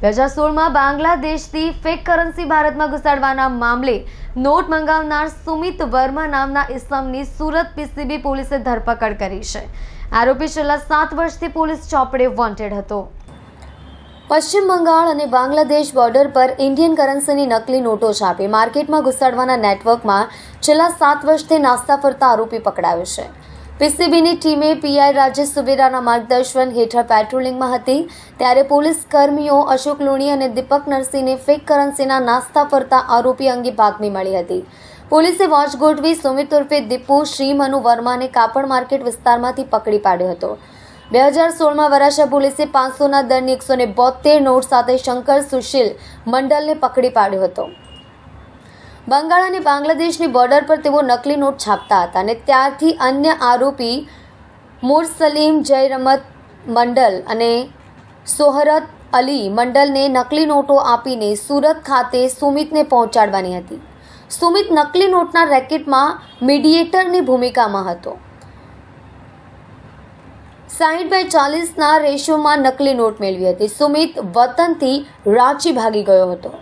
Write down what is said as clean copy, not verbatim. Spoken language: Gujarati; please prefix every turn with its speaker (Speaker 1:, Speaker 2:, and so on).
Speaker 1: 2016માં બાંગ્લાદેશથી ફેક કરન્સી ભારતમાં ઘુસાડવાના મામલે નોટ મંગાવનાર સુમિત વર્મા નામના ઇસમની સુરત પીસીબી પોલીસે ધરપકડ કરી છે। આરોપી છેલ્લા 7 વર્ષથી પોલીસ ચોપડે વોન્ટેડ હતો। પશ્ચિમ બંગાળ અને બાંગ્લાદેશ બોર્ડર પર ઇન્ડિયન કરન્સીની નકલી નોટો છાપી માર્કેટમાં ઘુસાડવાના નેટવર્કમાં છેલ્લા 7 વર્ષથી નાસ્તા ફરતા આરોપી પકડાયો છે। પીસીબીની ટીમે પીઆઈ રાજેશ સુબેરાના માર્ગદર્શન હેઠળ પેટ્રોલિંગમાં હતી ત્યારે પોલીસ કર્મીઓ અશોક લુણી અને દીપક નરસિંહને ફેક કરન્સીના નાસ્તા ફરતા આરોપી અંગે બાતમી મળી હતી। પોલીસે વોચ ગોઠવી સુમિત ઉર્ફે દીપુ શ્રી મનુ વર્માને કાપડ માર્કેટ વિસ્તારમાંથી પકડી પાડ્યો હતો। 2016માં વરાછા પોલીસે 500ના દરની 172 નોટ સાથે શંકર સુશીલ મંડલને પકડી પાડ્યો હતો। બંગાળ અને બાંગ્લાદેશની બોર્ડર પર તેઓ નકલી નોટ છાપતા હતા અને ત્યારથી અન્ય આરોપી મુરસલીમ જયરમત મંડલ અને સોહરત અલી મંડલને નકલી નોટો આપીને સુરત ખાતે સુમિતને પહોંચાડવાની હતી। સુમિત નકલી નોટના રેકેટમાં મીડિયેટરની ભૂમિકામાં હતો। 60/40ના રેશિયોમાં નકલી નોટ મેળવી હતી। સુમિત વતનથી રાંચી ભાગી ગયો હતો।